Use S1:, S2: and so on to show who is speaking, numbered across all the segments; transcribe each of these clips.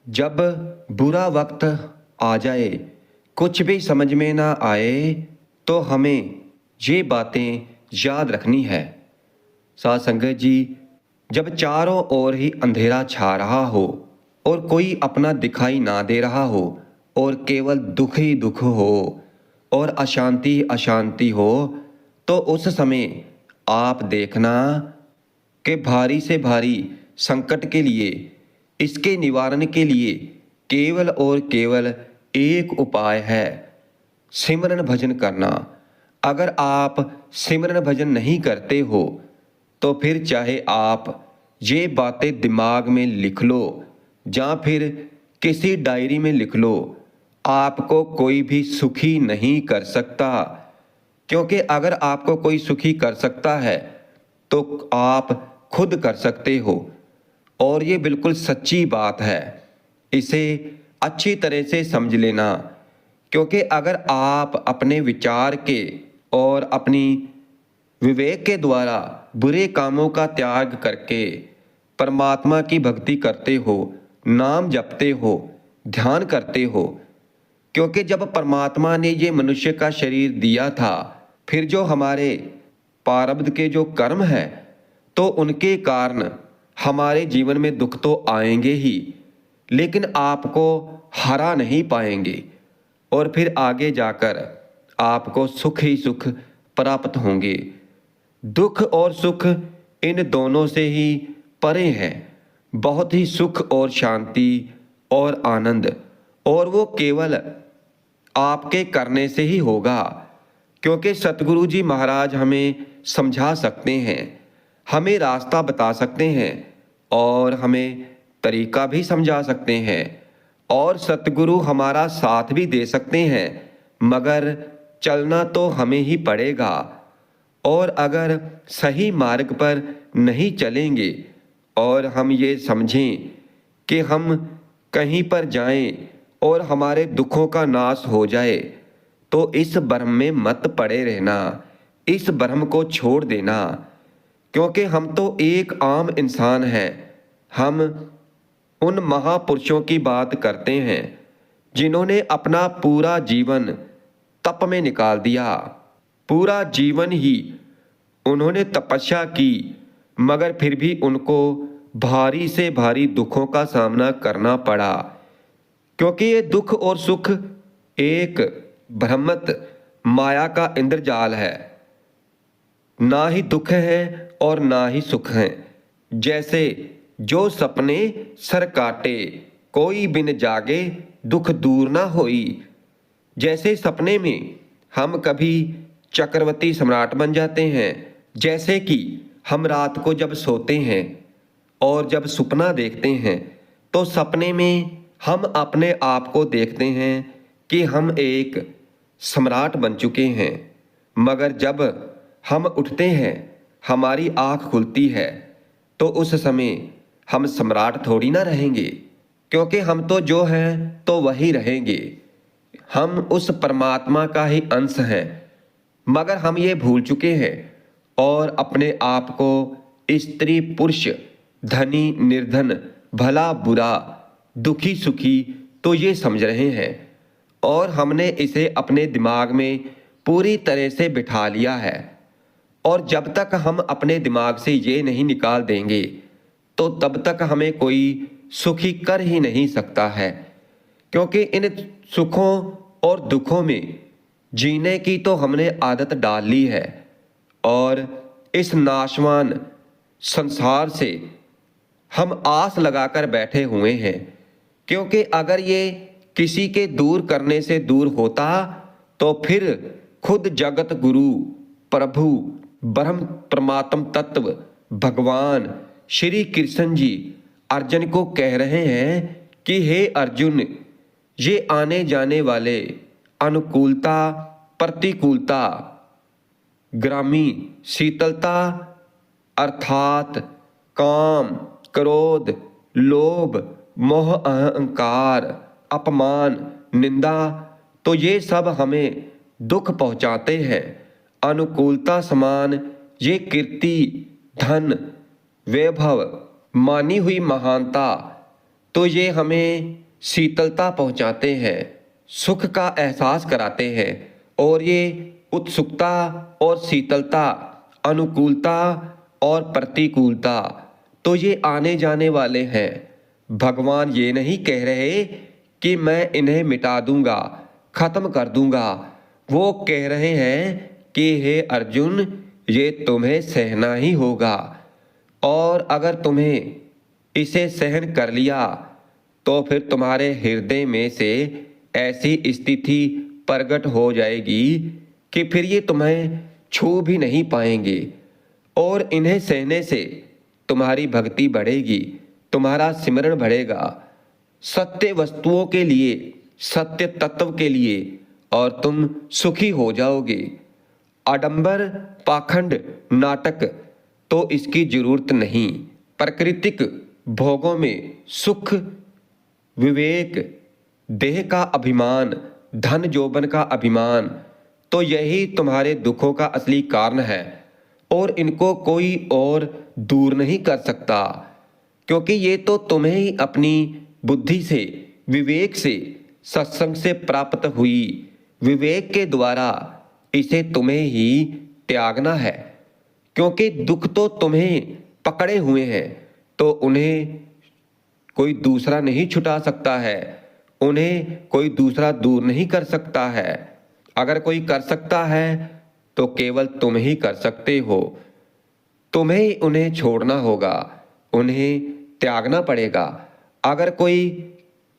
S1: जब बुरा वक्त आ जाए, कुछ भी समझ में ना आए, तो हमें ये बातें याद रखनी है। साथ संगत जी, जब चारों ओर ही अंधेरा छा रहा हो और कोई अपना दिखाई ना दे रहा हो और केवल दुख ही दुख हो और अशांति अशांति हो, तो उस समय आप देखना कि भारी से भारी संकट के लिए, इसके निवारण के लिए केवल और केवल एक उपाय है, सिमरन भजन करना। अगर आप सिमरन भजन नहीं करते हो तो फिर चाहे आप ये बातें दिमाग में लिख लो या फिर किसी डायरी में लिख लो, आपको कोई भी सुखी नहीं कर सकता। क्योंकि अगर आपको कोई सुखी कर सकता है तो आप खुद कर सकते हो, और ये बिल्कुल सच्ची बात है। इसे अच्छी तरह से समझ लेना, क्योंकि अगर आप अपने विचार के और अपनी विवेक के द्वारा बुरे कामों का त्याग करके परमात्मा की भक्ति करते हो, नाम जपते हो, ध्यान करते हो, क्योंकि जब परमात्मा ने ये मनुष्य का शरीर दिया था, फिर जो हमारे प्रारब्ध के जो कर्म हैं, तो उनके कारण हमारे जीवन में दुख तो आएंगे ही, लेकिन आपको हरा नहीं पाएंगे और फिर आगे जाकर आपको सुख ही सुख प्राप्त होंगे। दुख और सुख इन दोनों से ही परे हैं, बहुत ही सुख और शांति और आनंद, और वो केवल आपके करने से ही होगा। क्योंकि सतगुरु जी महाराज हमें समझा सकते हैं, हमें रास्ता बता सकते हैं और हमें तरीका भी समझा सकते हैं, और सतगुरु हमारा साथ भी दे सकते हैं, मगर चलना तो हमें ही पड़ेगा। और अगर सही मार्ग पर नहीं चलेंगे और हम ये समझें कि हम कहीं पर जाएं और हमारे दुखों का नाश हो जाए, तो इस भ्रम में मत पड़े रहना, इस भ्रम को छोड़ देना। क्योंकि हम तो एक आम इंसान हैं, हम उन महापुरुषों की बात करते हैं जिन्होंने अपना पूरा जीवन तप में निकाल दिया, पूरा जीवन ही उन्होंने तपस्या की, मगर फिर भी उनको भारी से भारी दुखों का सामना करना पड़ा। क्योंकि ये दुख और सुख एक भ्रमत माया का इंद्रजाल है, ना ही दुख है और ना ही सुख है। जैसे जो सपने सर काटे, कोई बिन जागे दुख दूर ना होई। जैसे सपने में हम कभी चक्रवर्ती सम्राट बन जाते हैं, जैसे कि हम रात को जब सोते हैं और जब सपना देखते हैं, तो सपने में हम अपने आप को देखते हैं कि हम एक सम्राट बन चुके हैं, मगर जब हम उठते हैं, हमारी आँख खुलती है, तो उस समय हम सम्राट थोड़ी ना रहेंगे, क्योंकि हम तो जो हैं तो वही रहेंगे। हम उस परमात्मा का ही अंश हैं, मगर हम ये भूल चुके हैं और अपने आप को स्त्री पुरुष, धनी निर्धन, भला बुरा, दुखी सुखी तो ये समझ रहे हैं, और हमने इसे अपने दिमाग में पूरी तरह से बिठा लिया है। और जब तक हम अपने दिमाग से ये नहीं निकाल देंगे, तो तब तक हमें कोई सुखी कर ही नहीं सकता है। क्योंकि इन सुखों और दुखों में जीने की तो हमने आदत डाल ली है, और इस नाशवान संसार से हम आस लगाकर बैठे हुए हैं। क्योंकि अगर ये किसी के दूर करने से दूर होता, तो फिर खुद जगत गुरु प्रभु ब्रह्म परमात्म तत्व भगवान श्री कृष्ण जी अर्जुन को कह रहे हैं कि हे अर्जुन, ये आने जाने वाले अनुकूलता प्रतिकूलता, ग्रामी शीतलता अर्थात काम क्रोध लोभ मोह अहंकार अपमान निंदा, तो ये सब हमें दुख पहुंचाते हैं। अनुकूलता समान ये कीर्ति धन वैभव, मानी हुई महानता, तो ये हमें शीतलता पहुंचाते हैं, सुख का एहसास कराते हैं। और ये उत्सुकता और शीतलता, अनुकूलता और प्रतिकूलता, तो ये आने जाने वाले हैं। भगवान ये नहीं कह रहे कि मैं इन्हें मिटा दूंगा, खत्म कर दूंगा। वो कह रहे हैं कि हे अर्जुन, ये तुम्हें सहना ही होगा, और अगर तुम्हें इसे सहन कर लिया तो फिर तुम्हारे हृदय में से ऐसी स्थिति प्रकट हो जाएगी कि फिर ये तुम्हें छू भी नहीं पाएंगे। और इन्हें सहने से तुम्हारी भक्ति बढ़ेगी, तुम्हारा सिमरण बढ़ेगा सत्य वस्तुओं के लिए, सत्य तत्व के लिए, और तुम सुखी हो जाओगे। आडंबर, पाखंड, नाटक तो इसकी जरूरत नहीं। प्राकृतिक भोगों में सुख, विवेक, देह का अभिमान, धन जौबन का अभिमान, तो यही तुम्हारे दुखों का असली कारण है। और इनको कोई और दूर नहीं कर सकता, क्योंकि ये तो तुम्हें ही अपनी बुद्धि से, विवेक से, सत्संग से प्राप्त हुई। विवेक के द्वारा इसे तुम्हें ही त्यागना है, क्योंकि दुख तो तुम्हें पकड़े हुए हैं, तो उन्हें कोई दूसरा नहीं छुटा सकता है, उन्हें कोई दूसरा दूर नहीं कर सकता है। अगर कोई कर सकता है तो केवल तुम ही कर सकते हो। तुम्हें ही उन्हें छोड़ना होगा, उन्हें त्यागना पड़ेगा। अगर कोई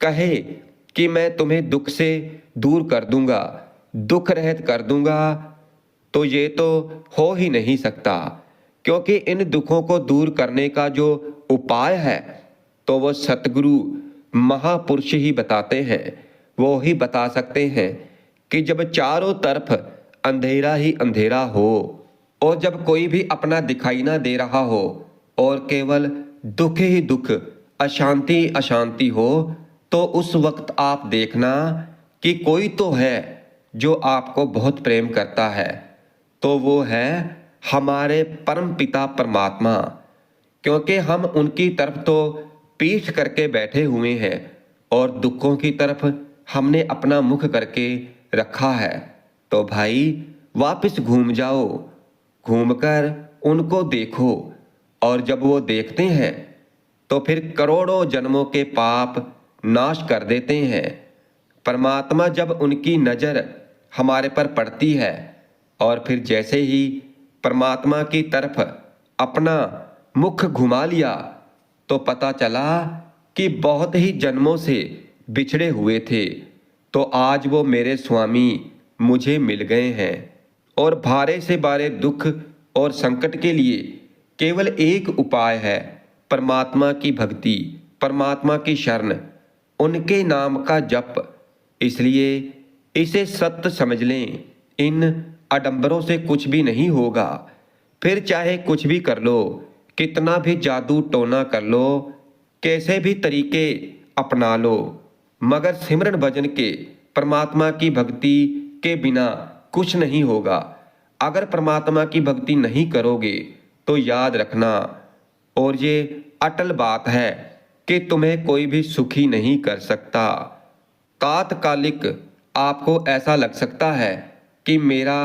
S1: कहे कि मैं तुम्हें दुख से दूर कर दूंगा, दुख रहित कर दूंगा, तो ये तो हो ही नहीं सकता, क्योंकि इन दुखों को दूर करने का जो उपाय है तो वो सतगुरु महापुरुष ही बताते हैं। वो ही बता सकते हैं कि जब चारों तरफ अंधेरा ही अंधेरा हो, और जब कोई भी अपना दिखाई ना दे रहा हो, और केवल दुख ही दुख, अशांति अशांति हो, तो उस वक्त आप देखना कि कोई तो है जो आपको बहुत प्रेम करता है। तो वो है हमारे परम पिता परमात्मा, क्योंकि हम उनकी तरफ तो पीठ करके बैठे हुए हैं और दुखों की तरफ हमने अपना मुख करके रखा है। तो भाई वापस घूम जाओ, घूमकर उनको देखो, और जब वो देखते हैं तो फिर करोड़ों जन्मों के पाप नाश कर देते हैं। परमात्मा जब उनकी नज़र हमारे पर पड़ती है, और फिर जैसे ही परमात्मा की तरफ अपना मुख घुमा लिया, तो पता चला कि बहुत ही जन्मों से बिछड़े हुए थे, तो आज वो मेरे स्वामी मुझे मिल गए हैं। और भारे से भारे दुख और संकट के लिए केवल एक उपाय है, परमात्मा की भक्ति, परमात्मा की शरण, उनके नाम का जप। इसलिए इसे सत्य समझ लें, इन आडंबरों से कुछ भी नहीं होगा। फिर चाहे कुछ भी कर लो, कितना भी जादू टोना कर लो, कैसे भी तरीके अपना लो, मगर सिमरन भजन के, परमात्मा की भक्ति के बिना कुछ नहीं होगा। अगर परमात्मा की भक्ति नहीं करोगे तो याद रखना, और ये अटल बात है, कि तुम्हें कोई भी सुखी नहीं कर सकता। तात्कालिक आपको ऐसा लग सकता है कि मेरा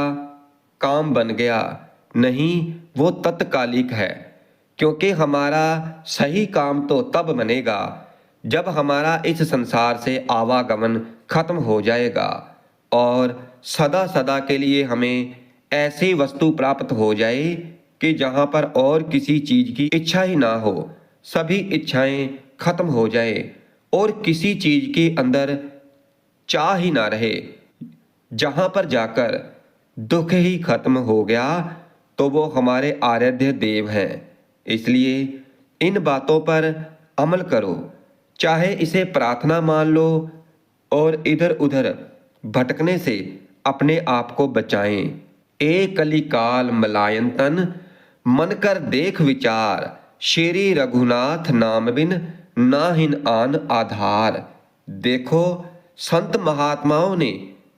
S1: काम बन गया, नहीं, वो तत्कालिक है, क्योंकि हमारा सही काम तो तब बनेगा जब हमारा इस संसार से आवागमन खत्म हो जाएगा, और सदा सदा के लिए हमें ऐसी वस्तु प्राप्त हो जाए कि जहाँ पर और किसी चीज की इच्छा ही ना हो, सभी इच्छाएं खत्म हो जाए, और किसी चीज के अंदर चाह ही ना रहे। जहाँ पर जाकर दुख ही खत्म हो गया, तो वो हमारे आराध्य देव हैं। इसलिए इन बातों पर अमल करो, चाहे इसे प्रार्थना मान लो, और इधर उधर भटकने से अपने आप को बचाएं। एक कलिकाल मलायन तन, मन कर देख विचार, श्री रघुनाथ नाम बिन नाहिन आन आधार। देखो, संत महात्माओं ने,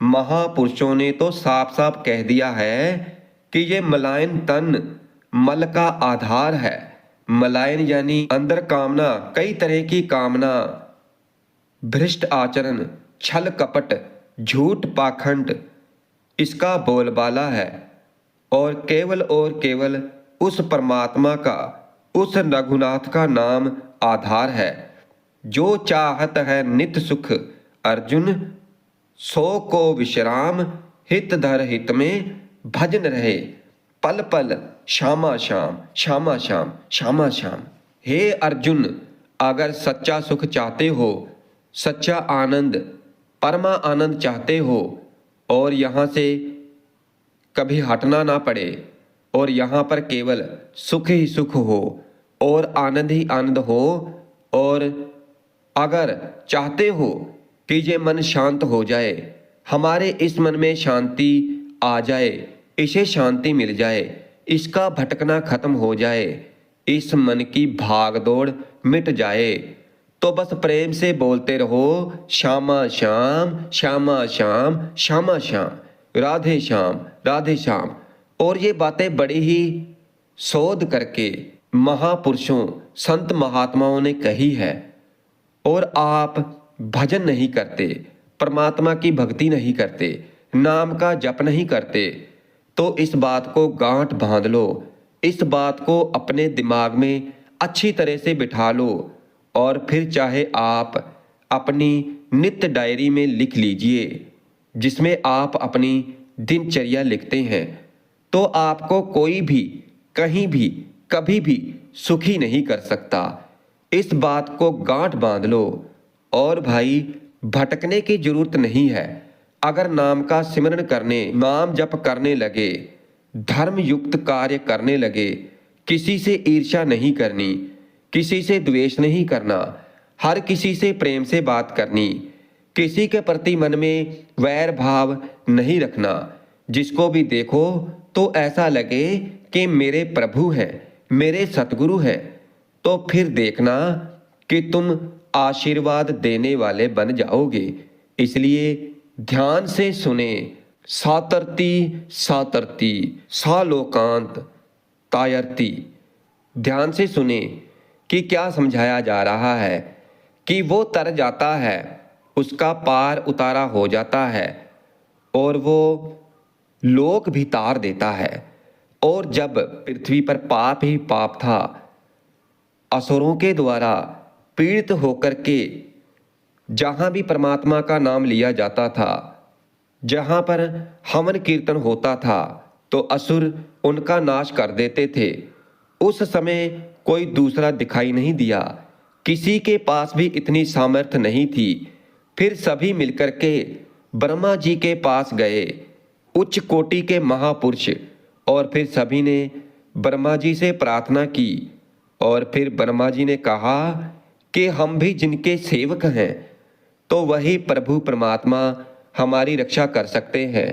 S1: महापुरुषों ने तो साफ साफ कह दिया है कि ये मलायन तन मल का आधार है, मलायन यानी अंदर कामना, कई तरह की कामना, भ्रष्ट आचरण, छल कपट, झूठ पाखंड इसका बोलबाला है। और केवल उस परमात्मा का, उस रघुनाथ का नाम आधार है। जो चाहत है नित सुख अर्जुन, सो को विश्राम, हित धर हित में भजन रहे, पल पल श्यामा श्याम, श्यामा श्याम, श्यामा श्याम। हे अर्जुन, अगर सच्चा सुख चाहते हो, सच्चा आनंद, परमा आनंद चाहते हो, और यहाँ से कभी हटना ना पड़े, और यहाँ पर केवल सुख ही सुख हो और आनंद ही आनंद हो, और अगर चाहते हो कि ये मन शांत हो जाए, हमारे इस मन में शांति आ जाए, इसे शांति मिल जाए, इसका भटकना खत्म हो जाए, इस मन की भागदौड़ मिट जाए, तो बस प्रेम से बोलते रहो श्यामा श्याम, श्यामा श्याम, श्यामा श्याम, राधे श्याम, राधे श्याम। और ये बातें बड़ी ही शोध करके महापुरुषों, संत महात्माओं ने कही है। और आप भजन नहीं करते, परमात्मा की भक्ति नहीं करते, नाम का जप नहीं करते, तो इस बात को गांठ बांध लो, इस बात को अपने दिमाग में अच्छी तरह से बिठा लो, और फिर चाहे आप अपनी नित्य डायरी में लिख लीजिए, जिसमें आप अपनी दिनचर्या लिखते हैं, तो आपको कोई भी कहीं भी कभी भी सुखी नहीं कर सकता। इस बात को गांठ बांध लो। और भाई, भटकने की जरूरत नहीं है। अगर नाम का सिमरन करने, नाम जप करने लगे, धर्म युक्त कार्य करने लगे, किसी से ईर्ष्या नहीं करनी, किसी से द्वेष नहीं करना, हर किसी से प्रेम से बात करनी, किसी के प्रति मन में वैर भाव नहीं रखना, जिसको भी देखो तो ऐसा लगे कि मेरे प्रभु हैं, मेरे सतगुरु हैं, तो फिर देखना कि तुम आशीर्वाद देने वाले बन जाओगे। इसलिए ध्यान से सुने। सातरती सातरती सालोकांत तायरती। ध्यान से सुने कि क्या समझाया जा रहा है, कि वो तर जाता है, उसका पार उतारा हो जाता है, और वो लोक भी तार देता है। और जब पृथ्वी पर पाप ही पाप था, असुरों के द्वारा पीड़ित होकर के जहाँ भी परमात्मा का नाम लिया जाता था, जहाँ पर हवन कीर्तन होता था, तो असुर उनका नाश कर देते थे। उस समय कोई दूसरा दिखाई नहीं दिया, किसी के पास भी इतनी सामर्थ्य नहीं थी। फिर सभी मिलकर के ब्रह्मा जी के पास गए, उच्च कोटि के महापुरुष, और फिर सभी ने ब्रह्मा जी से प्रार्थना की। और फिर ब्रह्मा जी ने कहा कि हम भी जिनके सेवक हैं, तो वही प्रभु परमात्मा हमारी रक्षा कर सकते हैं,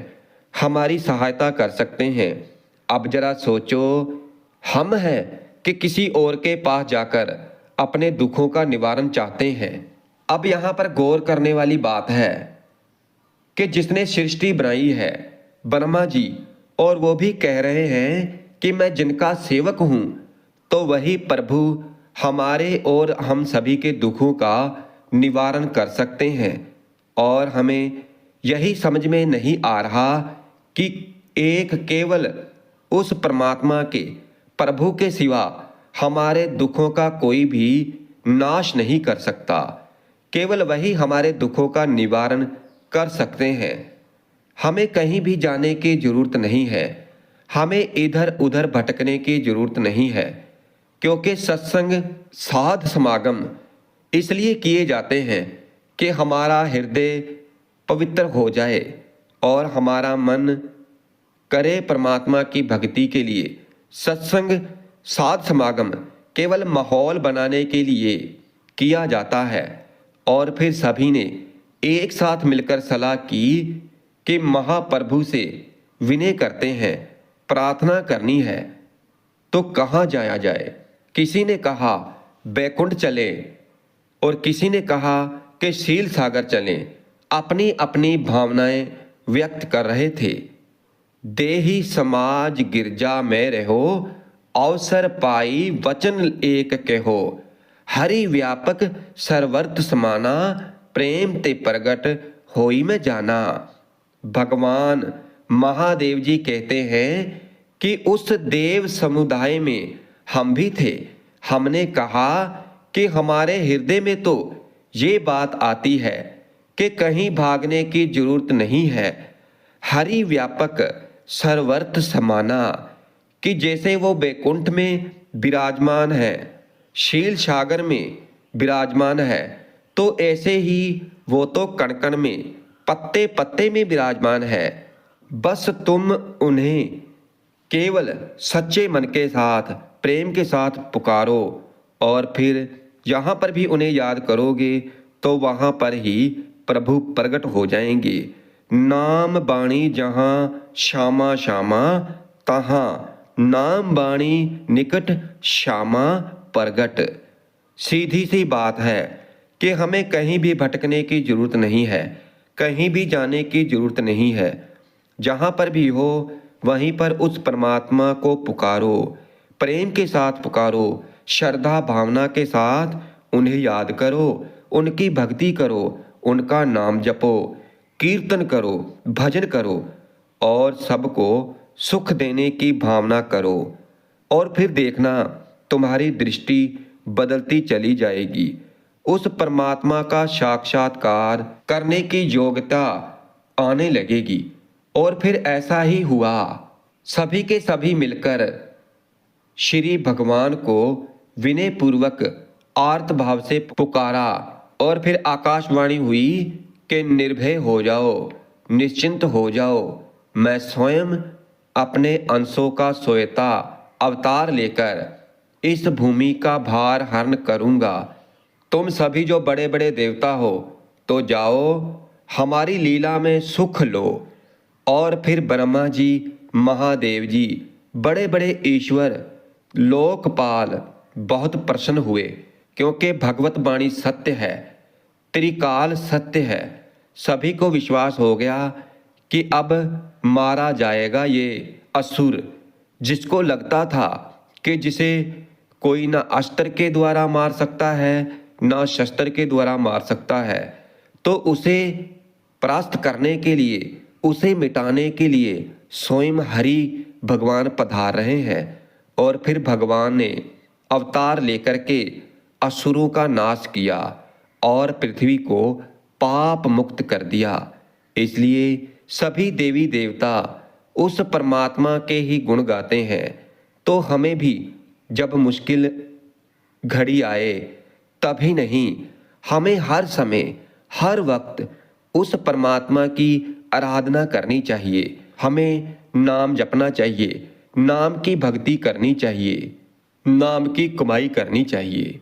S1: हमारी सहायता कर सकते हैं। अब जरा सोचो, हम हैं कि किसी और के पास जाकर अपने दुखों का निवारण चाहते हैं। अब यहाँ पर गौर करने वाली बात है कि जिसने सृष्टि बनाई है ब्रह्मा जी, और वो भी कह रहे हैं कि मैं जिनका सेवक हूँ, तो वही प्रभु हमारे और हम सभी के दुखों का निवारण कर सकते हैं। और हमें यही समझ में नहीं आ रहा कि एक केवल उस परमात्मा के, प्रभु के सिवा हमारे दुखों का कोई भी नाश नहीं कर सकता। केवल वही हमारे दुखों का निवारण कर सकते हैं। हमें कहीं भी जाने की जरूरत नहीं है, हमें इधर उधर भटकने की जरूरत नहीं है, क्योंकि सत्संग साध समागम इसलिए किए जाते हैं कि हमारा हृदय पवित्र हो जाए और हमारा मन करे परमात्मा की भक्ति के लिए। सत्संग साध समागम केवल माहौल बनाने के लिए किया जाता है। और फिर सभी ने एक साथ मिलकर सलाह की कि महाप्रभु से विनय करते हैं, प्रार्थना करनी है, तो कहाँ जाया जाए। किसी ने कहा बैकुंठ चले, और किसी ने कहा कि शील सागर चलें। अपनी अपनी भावनाएं व्यक्त कर रहे थे। देही समाज गिरजा में रहो, अवसर पाई वचन एक कहो, हरि व्यापक सर्वर्थ समाना, प्रेम ते प्रगट होई में जाना। भगवान महादेव जी कहते हैं कि उस देव समुदाय में हम भी थे। हमने कहा कि हमारे हृदय में तो ये बात आती है कि कहीं भागने की जरूरत नहीं है। हरि व्यापक सर्वर्थ समाना, कि जैसे वो बैकुंठ में विराजमान है, शील सागर में विराजमान है, तो ऐसे ही वो तो कण कण में, पत्ते पत्ते में विराजमान है। बस तुम उन्हें केवल सच्चे मन के साथ, प्रेम के साथ पुकारो, और फिर जहाँ पर भी उन्हें याद करोगे तो वहाँ पर ही प्रभु प्रकट हो जाएंगे। नाम बाणी जहाँ श्यामा श्यामा, तहाँ नाम बाणी निकट श्यामा प्रगट। सीधी सी बात है कि हमें कहीं भी भटकने की जरूरत नहीं है, कहीं भी जाने की जरूरत नहीं है। जहाँ पर भी हो वहीं पर उस परमात्मा को पुकारो, प्रेम के साथ पुकारो, श्रद्धा भावना के साथ उन्हें याद करो, उनकी भक्ति करो, उनका नाम जपो, कीर्तन करो, भजन करो, और सबको सुख देने की भावना करो। और फिर देखना तुम्हारी दृष्टि बदलती चली जाएगी। उस परमात्मा का साक्षात्कार करने की योग्यता आने लगेगी। और फिर ऐसा ही हुआ। सभी के सभी मिलकर श्री भगवान को विनय पूर्वक आर्त भाव से पुकारा, और फिर आकाशवाणी हुई कि निर्भय हो जाओ, निश्चिंत हो जाओ, मैं स्वयं अपने अंशों का सोयता अवतार लेकर इस भूमि का भार हरण करूंगा। तुम सभी जो बड़े बड़े देवता हो तो जाओ, हमारी लीला में सुख लो। और फिर ब्रह्मा जी, महादेव जी, बड़े बड़े ईश्वर, लोकपाल बहुत प्रसन्न हुए, क्योंकि भगवत वाणी सत्य है, त्रिकाल सत्य है। सभी को विश्वास हो गया कि अब मारा जाएगा ये असुर, जिसको लगता था कि जिसे कोई ना अस्त्र के द्वारा मार सकता है, ना शस्त्र के द्वारा मार सकता है, तो उसे परास्त करने के लिए, उसे मिटाने के लिए स्वयं हरि भगवान पधार रहे हैं। और फिर भगवान ने अवतार लेकर के असुरों का नाश किया और पृथ्वी को पाप मुक्त कर दिया। इसलिए सभी देवी देवता उस परमात्मा के ही गुण गाते हैं। तो हमें भी जब मुश्किल घड़ी आए तभी नहीं, हमें हर समय, हर वक्त उस परमात्मा की आराधना करनी चाहिए। हमें नाम जपना चाहिए, नाम की भक्ति करनी चाहिए, नाम की कमाई करनी चाहिए।